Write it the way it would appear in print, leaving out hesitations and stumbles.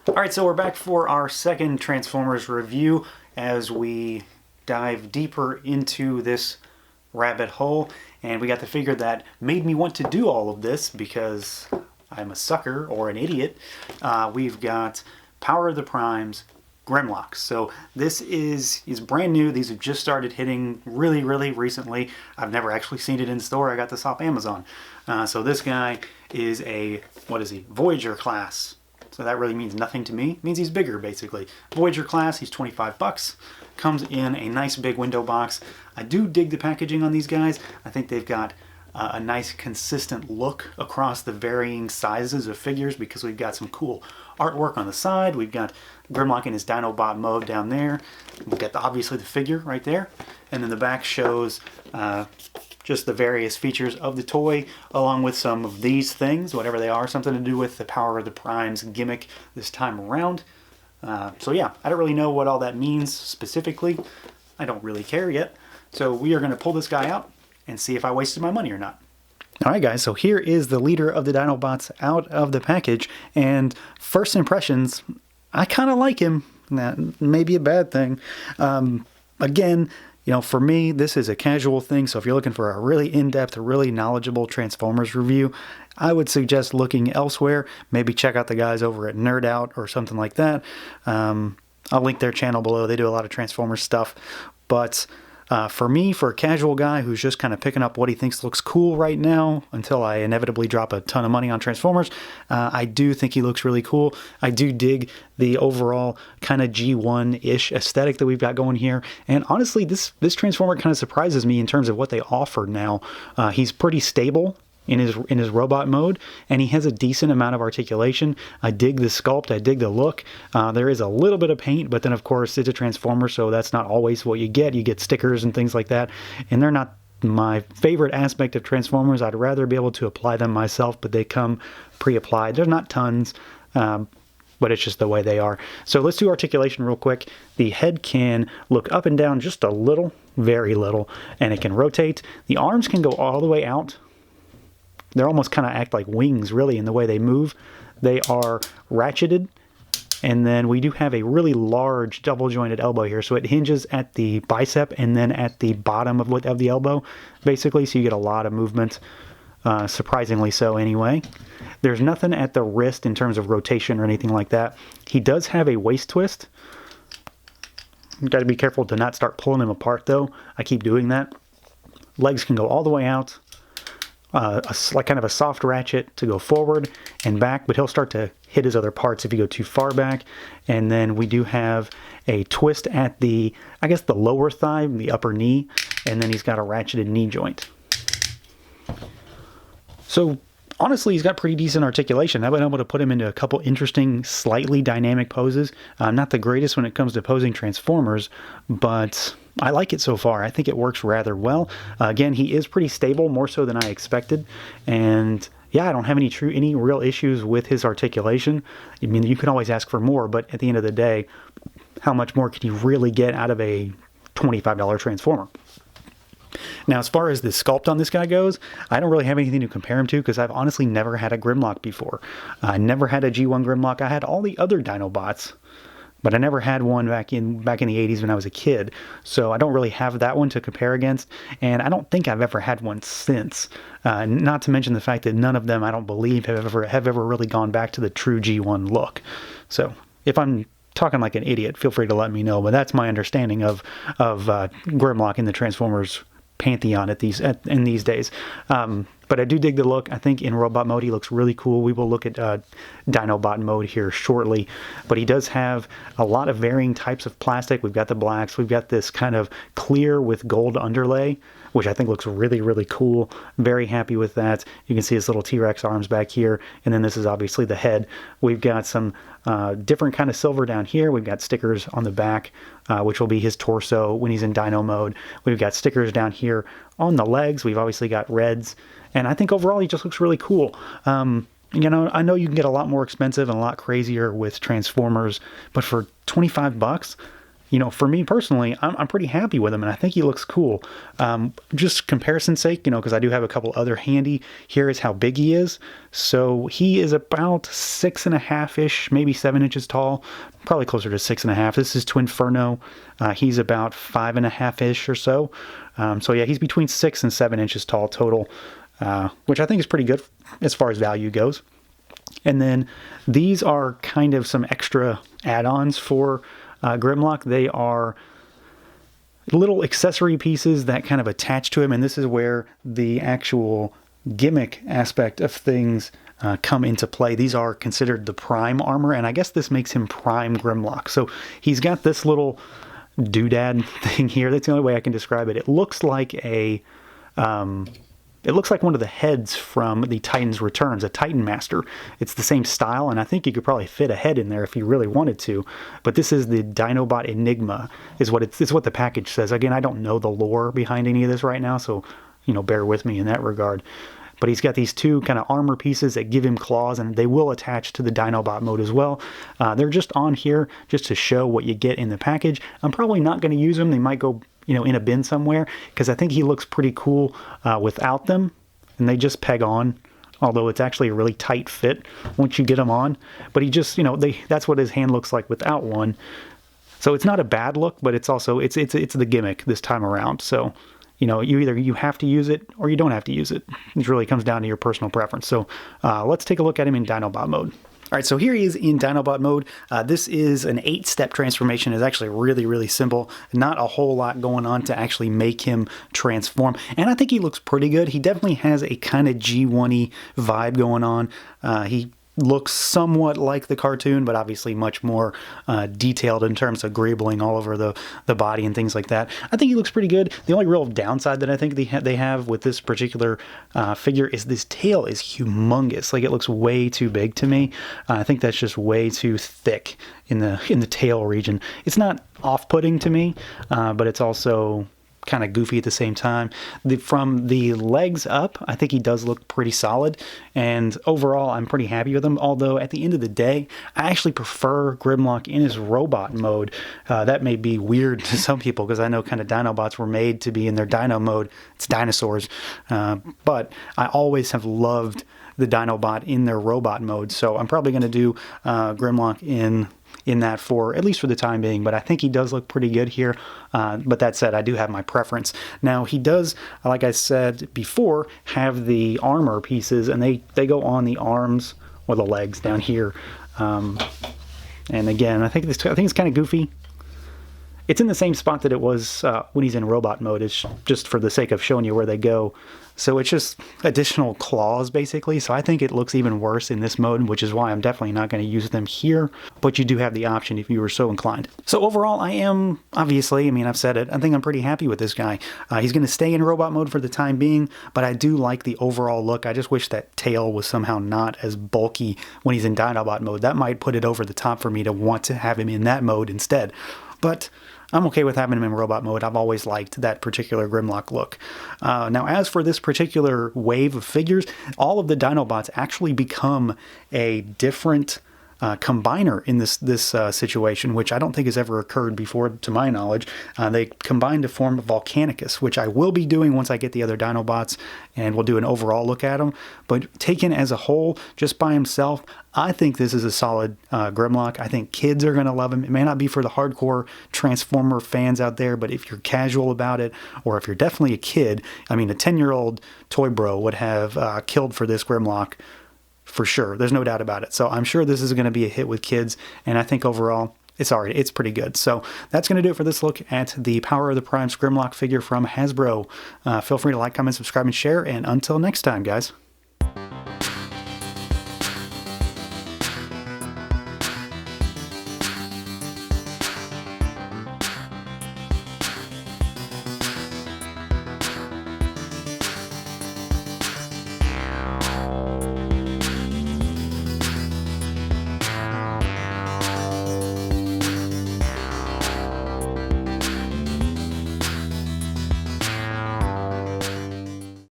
Alright, so we're back for our second Transformers review as we dive deeper into this rabbit hole. And we got the figure that made me want to do all of this because I'm a sucker or an idiot. We've got Power of the Primes GRIMLOCK. So this is brand new. These have just started hitting really recently. I've never actually seen it in store. I got this off Amazon. So this guy is a, what is he? Voyager class. So that really means nothing to me. It means he's bigger, basically. Voyager class, he's 25 bucks. Comes in a nice big window box. I do dig the packaging on these guys. I think they've got a nice consistent look across the varying sizes of figures because we've got some cool artwork on the side. We've got GRIMLOCK in his Dinobot mode down there. We've got obviously the figure right there. And then the back shows just the various features of the toy, along with some of these things, whatever they are, something to do with the Power of the Primes gimmick this time around. So yeah, I don't really know what all that means specifically. I don't really care yet. So we are going to pull this guy out and see if I wasted my money or not. Alright guys, so here is the leader of the Dinobots out of the package, and first impressions, I kind of like him. That may be a bad thing. Again, you know, for me, this is a casual thing, so if you're looking for a really in-depth, really knowledgeable Transformers review, I would suggest looking elsewhere. Maybe check out the guys over at Nerd Out or something like that. I'll link their channel below. They do a lot of Transformers stuff. But for me, for a casual guy who's just kind of picking up what he thinks looks cool right now, until I inevitably drop a ton of money on Transformers, I do think he looks really cool. I do dig the overall kind of G1-ish aesthetic that we've got going here. And honestly, this Transformer kind of surprises me in terms of what they offer now. He's pretty stable in his robot mode, and he has a decent amount of articulation. I dig the sculpt, I dig the look. There is a little bit of paint, but then of course it's a Transformer, so that's not always what you get. You get stickers and things like that, and they're not my favorite aspect of Transformers. I'd rather be able to apply them myself, but they come pre-applied. There's not tons, but it's just the way they are. So let's do articulation real quick. The head can look up and down just a little, very little, and it can rotate. The arms can go all the way out. They're almost kind of act like wings, really, in the way they move. They are ratcheted, and then we do have a really large double-jointed elbow here. So it hinges at the bicep and then at the bottom of the elbow, basically, so you get a lot of movement, surprisingly so anyway. There's nothing at the wrist in terms of rotation or anything like that. He does have a waist twist. You've got to be careful to not start pulling him apart, though. I keep doing that. Legs can go all the way out. Like kind of a soft ratchet to go forward and back, but he'll start to hit his other parts if you go too far back. And then we do have a twist at the, I guess, the lower thigh, the upper knee, and then he's got a ratcheted knee joint. So honestly, he's got pretty decent articulation. I've been able to put him into a couple interesting, slightly dynamic poses. Not the greatest when it comes to posing Transformers, but I like it so far. I think it works rather well. Again, he is pretty stable, more so than I expected. And yeah, I don't have any real issues with his articulation. I mean, you can always ask for more, but at the end of the day, how much more can you really get out of a $25 Transformer? Now, as far as the sculpt on this guy goes, I don't really have anything to compare him to because I've honestly never had a GRIMLOCK before. I never had a G1 GRIMLOCK. I had all the other Dinobots, but I never had one back in the 80s when I was a kid. So I don't really have that one to compare against, and I don't think I've ever had one since. Not to mention the fact that none of them, I don't believe, have ever really gone back to the true G1 look. So if I'm talking like an idiot, feel free to let me know, but that's my understanding of GRIMLOCK in the Transformers pantheon in these days. But I do dig the look. I think in robot mode he looks really cool. We will look at Dinobot mode here shortly. But he does have a lot of varying types of plastic. We've got the blacks. We've got this kind of clear with gold underlay, which I think looks really cool. Very happy with that. You can see his little T-Rex arms back here. And then this is obviously the head. We've got some different kind of silver down here. We've got stickers on the back, which will be his torso when he's in Dino mode. We've got stickers down here on the legs. We've obviously got reds. And I think overall he just looks really cool. You know, I know you can get a lot more expensive and a lot crazier with Transformers, but for 25 bucks, you know, for me personally, I'm pretty happy with him, and I think he looks cool. Just comparison's sake, you know, because I do have a couple other handy, here is how big he is. So he is about 6.5-ish, maybe 7 inches tall, probably closer to 6.5. This is Twinferno. He's about 5.5-ish or so. So yeah, he's between 6 and 7 inches tall total, which I think is pretty good as far as value goes. And then these are kind of some extra add-ons for GRIMLOCK. They are little accessory pieces that kind of attach to him, and this is where the actual gimmick aspect of things come into play. These are considered the prime armor, and I guess this makes him prime GRIMLOCK. So he's got this little doodad thing here. That's the only way I can describe it. It looks like a it looks like one of the heads from the Titan's Returns, a Titan Master. It's the same style, and I think you could probably fit a head in there if you really wanted to. But this is the Dinobot Enigma, is what it's what the package says. Again, I don't know the lore behind any of this right now, so you know, bear with me in that regard. But he's got these two kind of armor pieces that give him claws, and they will attach to the Dinobot mode as well. They're just on here just to show what you get in the package. I'm probably not going to use them. They might go, you know, in a bin somewhere, because I think he looks pretty cool without them, and they just peg on, although it's actually a really tight fit once you get them on. But he just, you know, that's what his hand looks like without one. So it's not a bad look, but it's also it's the gimmick this time around. So, you know, you have to use it or you don't have to use it. It really comes down to your personal preference. So let's take a look at him in Dinobot mode. All right, so here he is in Dinobot mode. This is an 8-step transformation. It's actually really, really simple. Not a whole lot going on to actually make him transform. And I think he looks pretty good. He definitely has a kind of G1-y vibe going on. He looks somewhat like the cartoon, but obviously much more detailed in terms of greebling all over the body and things like that. I think he looks pretty good. The only real downside that I think they have with this particular figure is this tail is humongous. Like, it looks way too big to me. I think that's just way too thick in the tail region. It's not off-putting to me, but it's also kind of goofy at the same time. From the legs up, I think he does look pretty solid, and overall I'm pretty happy with him, although at the end of the day I actually prefer GRIMLOCK in his robot mode. That may be weird to some people, because I know kind of Dinobots were made to be in their dino mode. It's dinosaurs, but I always have loved the Dinobot in their robot mode, so I'm probably going to do GRIMLOCK in that for at least for the time being. But I think he does look pretty good here. But that said, I do have my preference. Now, he does, like I said before, have the armor pieces, and they go on the arms or the legs down here. And again, I think it's kind of goofy. It's in the same spot that it was when he's in robot mode. It's just for the sake of showing you where they go. So it's just additional claws, basically. So I think it looks even worse in this mode, which is why I'm definitely not going to use them here. But you do have the option if you were so inclined. So overall, I am, obviously, I mean, I've said it, I think I'm pretty happy with this guy. He's going to stay in robot mode for the time being, but I do like the overall look. I just wish that tail was somehow not as bulky when he's in Dinobot mode. That might put it over the top for me to want to have him in that mode instead. But I'm okay with having him in robot mode. I've always liked that particular GRIMLOCK look. Now, as for this particular wave of figures, all of the Dinobots actually become a different combiner in this situation, which I don't think has ever occurred before, to my knowledge. They combine to form Volcanicus, which I will be doing once I get the other Dinobots, and we'll do an overall look at them. But taken as a whole, just by himself, I think this is a solid GRIMLOCK. I think kids are going to love him. It may not be for the hardcore Transformer fans out there, but if you're casual about it, or if you're definitely a kid, I mean, a 10-year-old toy bro would have killed for this GRIMLOCK. For sure. There's no doubt about it. So I'm sure this is going to be a hit with kids, and I think overall it's pretty good. So that's going to do it for this look at the Power of the Primes GRIMLOCK figure from Hasbro. Feel free to like, comment, subscribe, and share, and until next time, guys.